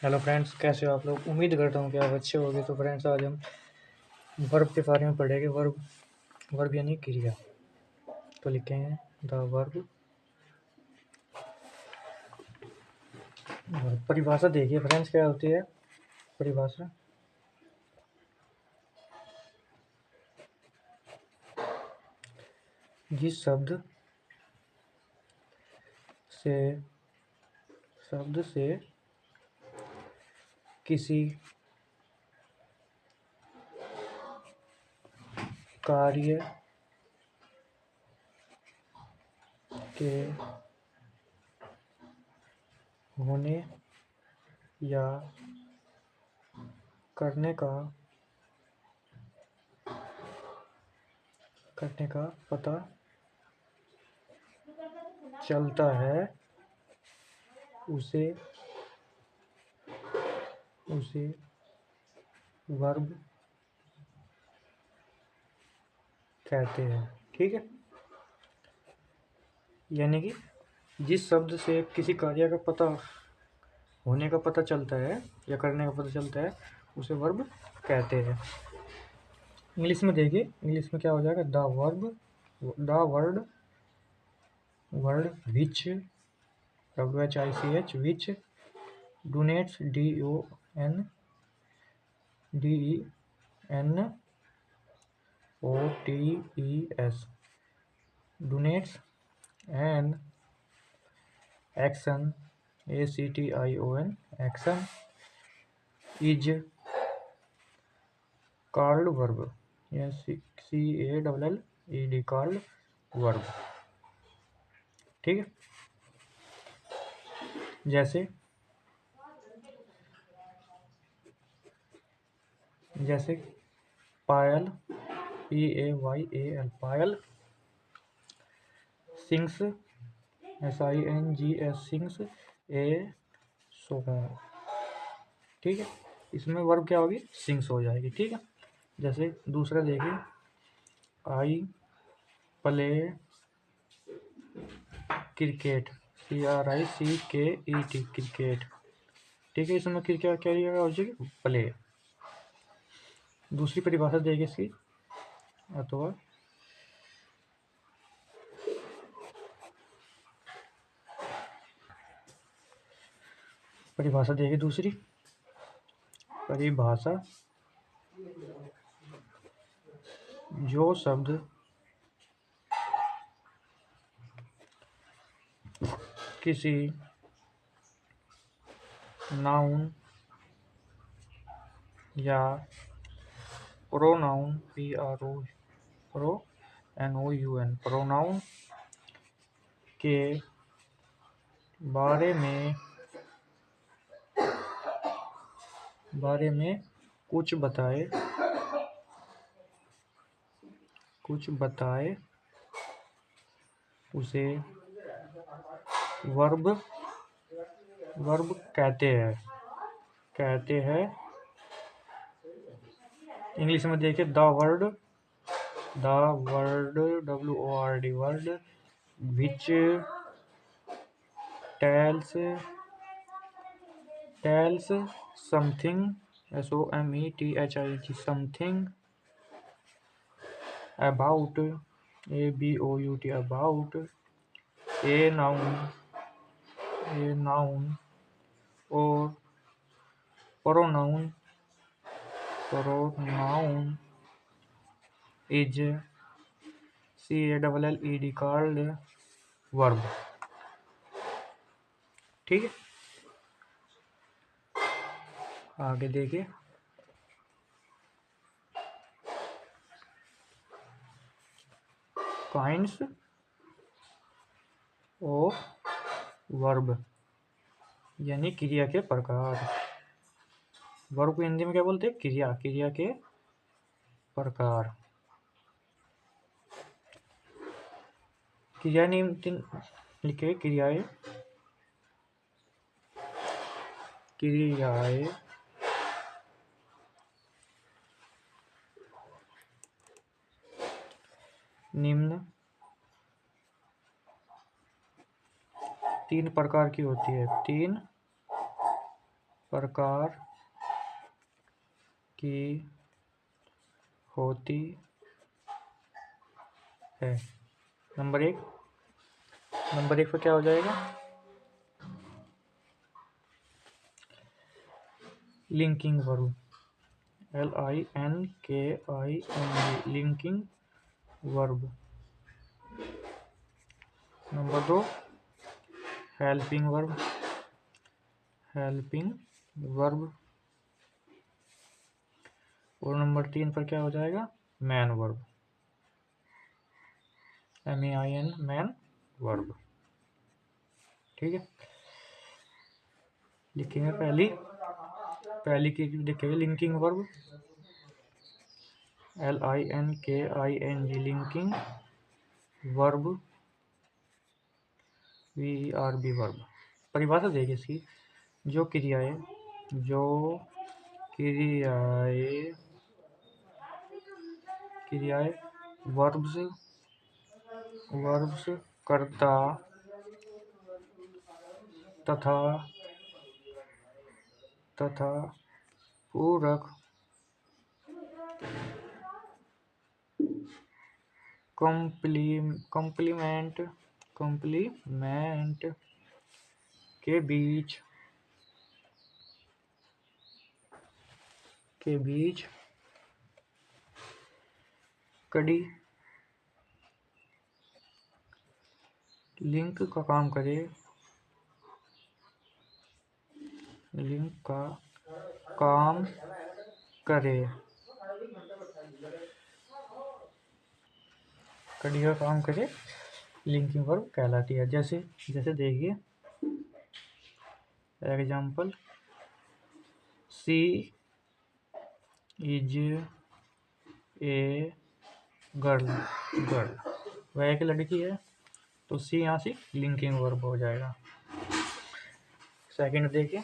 Hello friends, कैसे हो आप लोग। उम्मीद करता हूँ कि आप अच्छे होंगे। तो फ्रेंड्स, आज हम वर्ब के बारे में पढ़ेंगे। वर्ब वर्ब यानी क्रिया। तो लिखेंगे द वर्ब। परिभाषा देखिए फ्रेंड्स, क्या होती है परिभाषा। जिस शब्द से किसी कार्य के होने या करने का पता चलता है, उसे वर्ब कहते हैं। ठीक है, यानी कि जिस शब्द से किसी कार्य का पता होने का पता चलता है या करने का पता चलता है, उसे वर्ब कहते हैं। इंग्लिश में देखिए, इंग्लिश में क्या हो जाएगा। The word which, WHICH, which denotes, DONETS, denotes an action, ACTION, action is called verb, या CALLED, कॉल्ड वर्ब। ठीक है, जैसे Payal, PAYAL, Payal, sings, SINGS, sings, a song. ठीक है, इसमें वर्ब क्या होगी, सिंग्स हो जाएगी। ठीक है, जैसे दूसरा देखिए, I play cricket, CRICKET, cricket. ठीक है, इसमें क्या क्या हो जाएगी, प्ले। दूसरी परिभाषा देखिए इसकी, अथवा परिभाषा देखिए। दूसरी परिभाषा, जो शब्द किसी नाउन या प्रोनाउन, PRONOUN, प्रोनाउन के बारे में कुछ बताए, उसे वर्ब कहते हैं। इंग्लिश में देखिए, the word WORD, word which tells something, SOMETHING, something about, ABOUT, about a noun और pronoun is CALLED, called verb. ठीक है, आगे देखिए, काइंड्स ऑफ वर्ब, यानी क्रिया के प्रकार। वर्ब को हिंदी में क्या बोलते हैं, क्रिया के प्रकार। क्रिया निम्न लिखे, क्रियाएं निम्न 3 प्रकार की होती है। 3 प्रकार की होती है। नंबर एक पर क्या हो जाएगा? Linking verb, LINKING, linking verb. Number दो हेल्पिंग वर्ब, और नंबर तीन पर क्या हो जाएगा? Man verb, MAIN, man verb. ठीक है, लिखेंगे पहली की लिखेंगे linking verb, LINKING, linking verb, VERB verb. परिभाषा देखिए इसकी, जो क्रियाएं वर्ब्स कर्ता तथा पूरक कॉम्प्लीमेंट के बीच कड़ी लिंक का काम करे, कड़ी का काम करे, लिंकिंग वर्ब कहलाती है। जैसे देखिए example, she is a girl, वह एक लड़की है, तो सी यहाँ से लिंकिंग वर्ब हो जाएगा। सेकंड देखिए,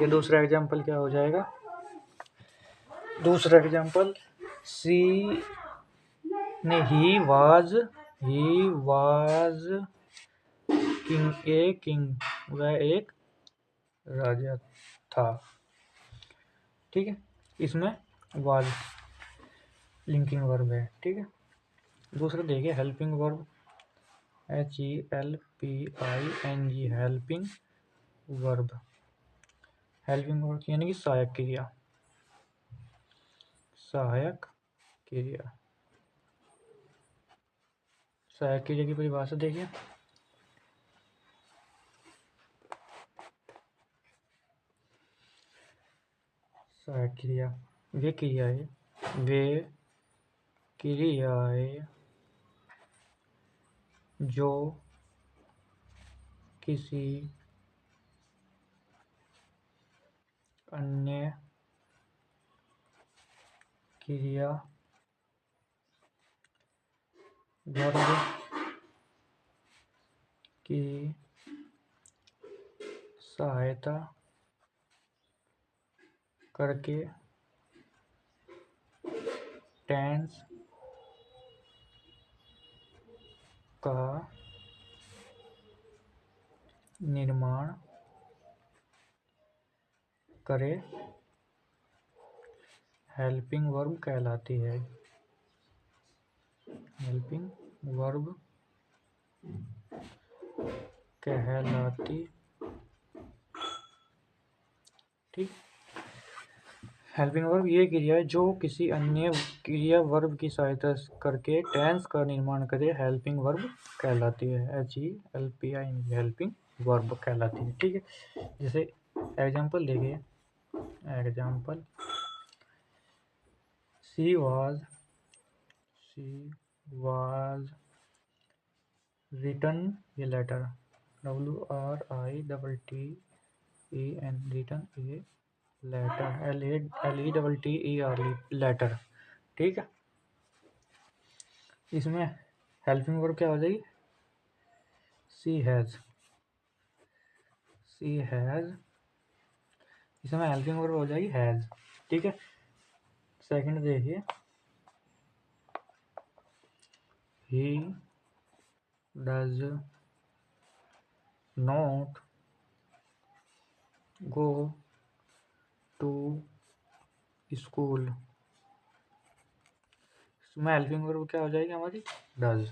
दूसरा एग्जाम्पल क्या हो जाएगा? दूसरा एग्जाम्पल, ही वाज किंग, वह एक राजा था। ठीक है, इसमें वाज लिंकिंग वर्ब है। ठीक है, दूसरा देखिए helping verb, HELPING, helping verb यानी कि सहायक क्रिया। सहायक क्रिया की परिभाषा देखिए, सहायक क्रिया वे क्रियाएं जो किसी अन्य क्रिया वर्ब की सहायता करके टेंस का निर्माण करे, हेल्पिंग वर्ब कहलाती है। हेल्पिंग वर्ब कहलाती। ठीक, हेल्पिंग वर्ब ये क्रिया है जो किसी अन्य क्रिया वर्ब की सहायता करके टेंस का निर्माण करे, हेल्पिंग वर्ब कहलाती है। HELPING, हेल्पिंग वर्ब कहलाती है। ठीक है, जैसे एग्जाम्पल देखिए, example, she was written a letter, WRITTEN, written a letter, LETTER, letter. ठीक है, इसमें हेल्पिंग वर्ब क्या हो जाएगी? She has. सी हैज़, इसमें हेल्पिंग वर्ब हो जाएगी हैज़। ठीक है, सेकंड देखिए, he does not go to school. इसमें हेल्पिंग वर्ब क्या हो जाएगी हमारी? डज।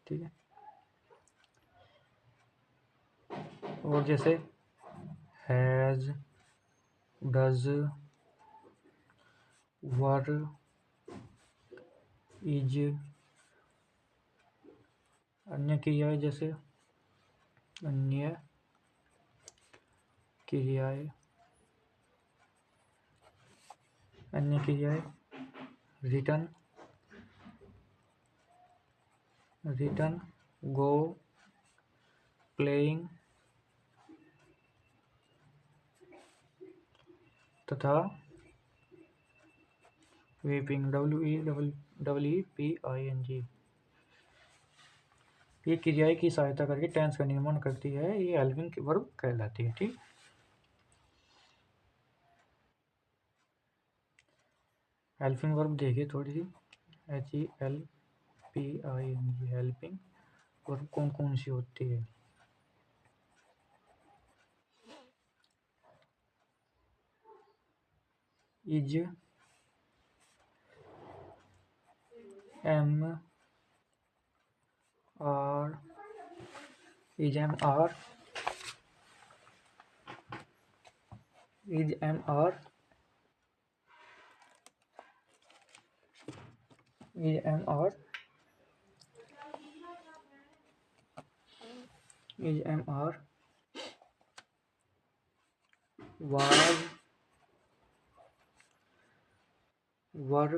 ठीक है, और जैसे हैज़, डज, वर, इज, अन्य क्रियाएं, जैसे अन्य क्रियाएं, अन्य क्रियाएं, रिटर्न, रिटर्न, गो, प्लेइंग तथा वीपिंग, WEPING। ये क्रियाएं की सहायता करके टेंस का निर्माण करती है, ये हेल्पिंग वर्ब कहलाती है। ठीक, हेल्पिंग वर्ब देखिए थोड़ी सी, HELPING, हेल्पिंग वर्ब कौन कौन सी होती है? Is, am are, is am are, is am are, is am are, is am are, was, were,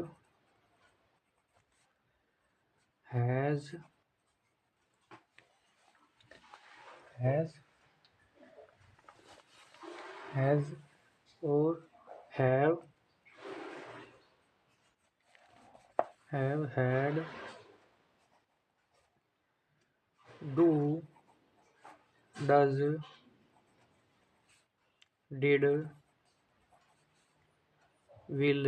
has, has, has और have had, do, does, did, will,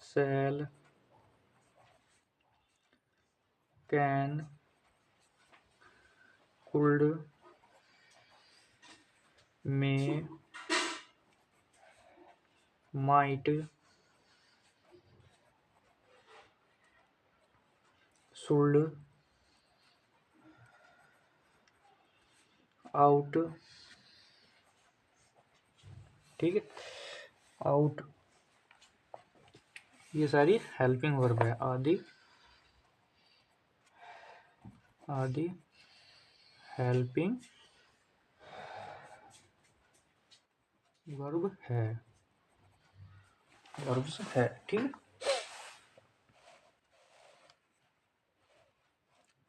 shall, can, could, may, might, should, out. ठीक है, out, ये सारी helping verb है। आदि, आदि helping verb है, verbs है। ठीक है,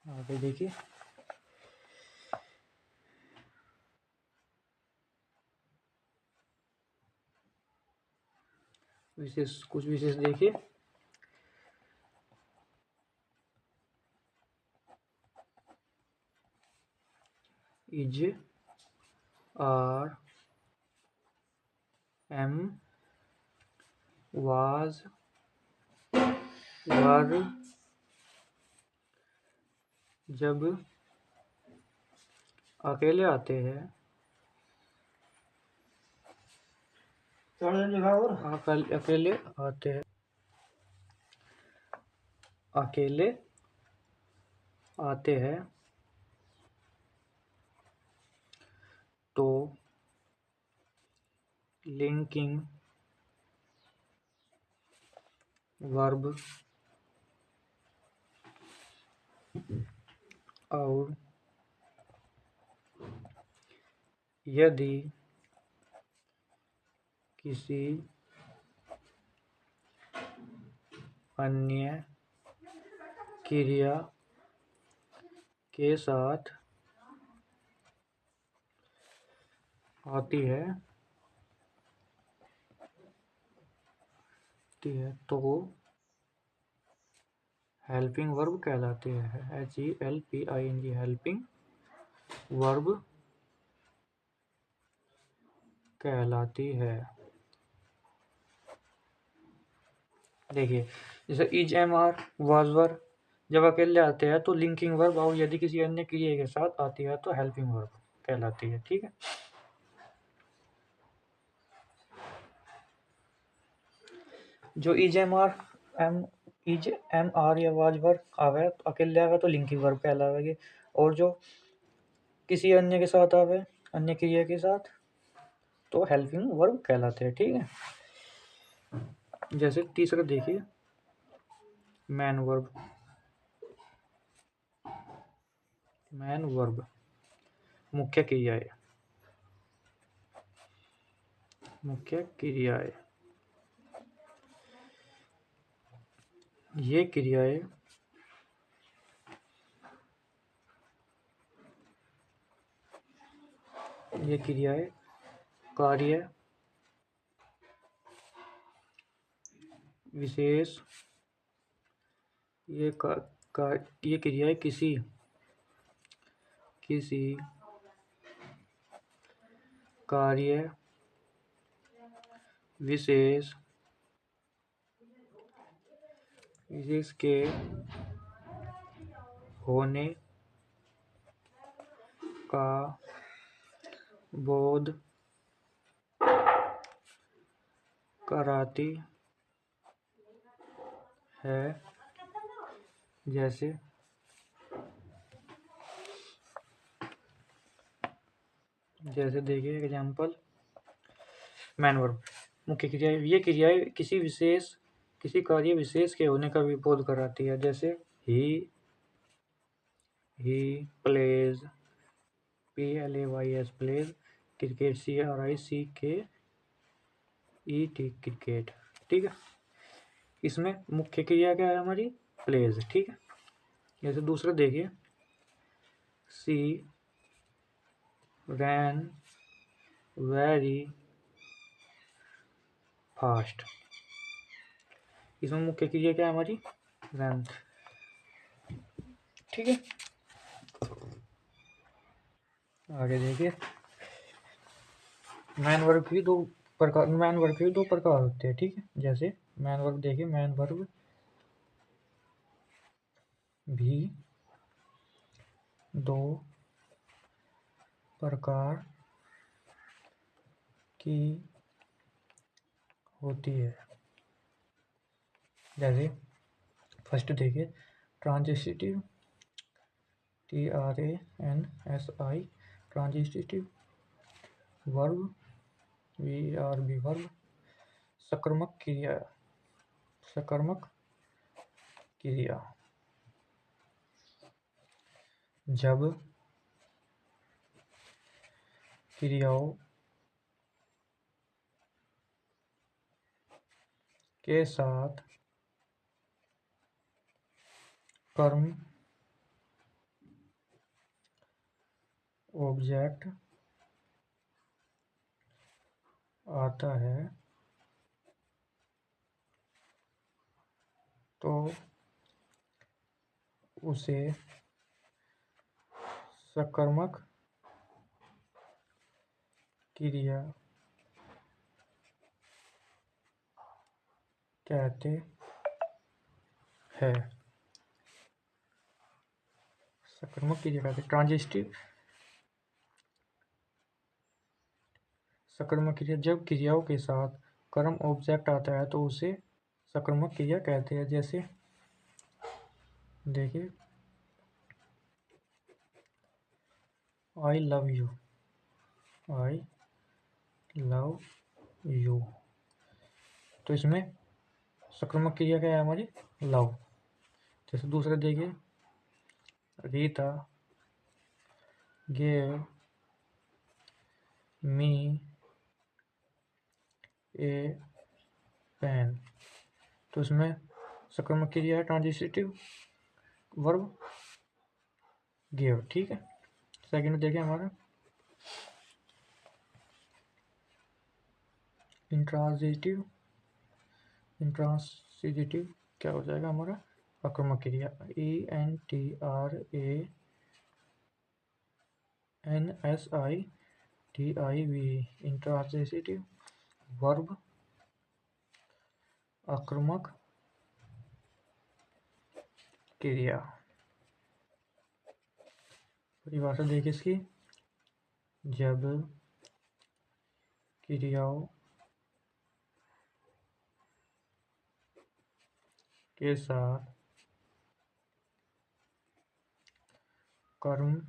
आगे देखिए, विशेष, कुछ विशेष देखिए, is, are, M, was, were, जब अकेले आते हैं, अकेले आते हैं, अकेले आते हैं तो लिंकिंग वर्ब और यदि किसी अन्य क्रिया के साथ आती है तो हेल्पिंग वर्ब कहलाते हैं। HELPING हेल्पिंग वर्ब कहलाती है। देखिए जैसे is am are was were जब अकेले आते हैं तो लिंकिंग वर्ब, और यदि किसी अन्य क्रिया के साथ आती है तो हेल्पिंग वर्ब कहलाती है। ठीक है, जो इज एम आर या वाज वर आवे तो अकेले आवे तो लिंकिंग वर्ब कहलावेगी, और जो किसी अन्य के साथ आवे, अन्य क्रिया के साथ, तो हेल्पिंग वर्ब कहलाते हैं। ठीक है, जैसे तीसरा देखिए मैन वर्ब। मैन वर्ब मुख्य क्रियाएं। मुख्य क्रियाएं, ये क्रियाएं कार्य विशेष, ये क्रियाएं किसी कार्य विशेष के होने का बोध कराती है। जैसे देखिए एग्जाम्पल, मैन वर्ब मुख्य क्रिया, ये क्रियाएं किसी कार्य विशेष के होने का भी बोध कराती है। जैसे he plays, PLAYS plays, cricket CRICKET cricket. ठीक है, इसमें मुख्य क्रिया क्या है हमारी, प्लेज। ठीक है, जैसे दूसरा देखिए सी रैन वेरी फास्ट, इसमें मुख्य क्रिया क्या है हमारी, रन। ठीक है, आगे देखिए मैन वर्ब के दो प्रकार होते हैं। ठीक है, जैसे मैन वर्ब देखिए, मैन वर्ब भी दो प्रकार की होती है। जैसे फर्स्ट देखिए transitive, TRANSI transitive verb, VRB verb, सकर्मक क्रिया जब क्रियाओं के साथ कर्म ऑब्जेक्ट आता है तो उसे सकर्मक क्रिया कहते हैं। सकर्मक क्रिया कहते हैं। ट्रांजिटिव सकर्मक क्रिया जब क्रियाओं के साथ कर्म ऑब्जेक्ट आता है तो उसे सकर्मक क्रिया कहते हैं। जैसे देखिए आई लव यू, तो इसमें सकर्मक क्रिया क्या है हमारी, लव। जैसे दूसरा देखिए रीता गेव मी ए पेन, तो इसमें सकर्मक क्रिया है ट्रांजिटिव वर्ब गिव। ठीक है, सेकंड देखिए हमारा इंट्रांजिटिव क्या हो जाएगा हमारा, आक्रामक क्रिया ENTRANSITIV इंट्रांजिटिव वर्ब आक्रामक क्रिया। परिभाषा देखिए इसकी, जब क्रियाओं के साथ कर्म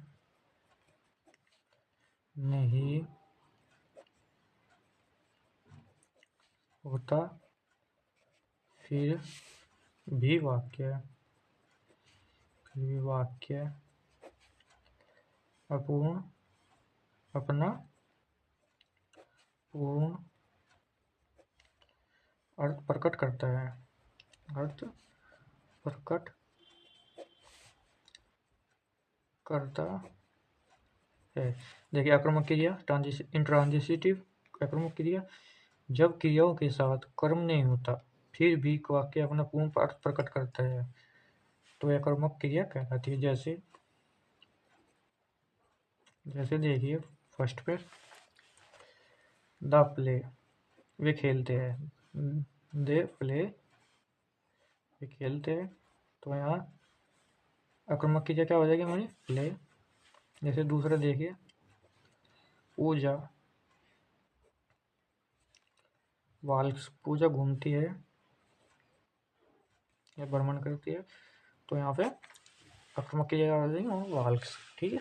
नहीं होता फिर भी वाक्य अपना पूर्ण अर्थ प्रकट करता है। देखिए आक्रामक क्रिया इंट्रांजिटिव आक्रामक क्रिया, जब क्रियाओं के साथ कर्म नहीं होता फिर भी वाक्य अपना पूर्ण अर्थ प्रकट करता है तो यह आक्रामक क्रिया कहलाती है। जैसे देखिए फर्स्ट पे द प्ले, वे खेलते हैं, दे प्ले वे खेलते हैं, तो यहाँ आक्रामक क्रिया क्या हो जाएगी हमारी प्ले। जैसे दूसरा देखिए पूजा, वाल्क्स, पूजा घूमती है या भ्रमण करती है, तो यहाँ पे आक्रामक क्रिया आ जाएगी वाल्क्स। ठीक है,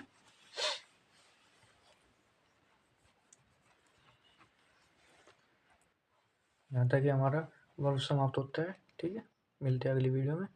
यहाँ तक कि हमारा वर्ग समाप्त होता है। ठीक है, मिलते हैं अगली वीडियो में।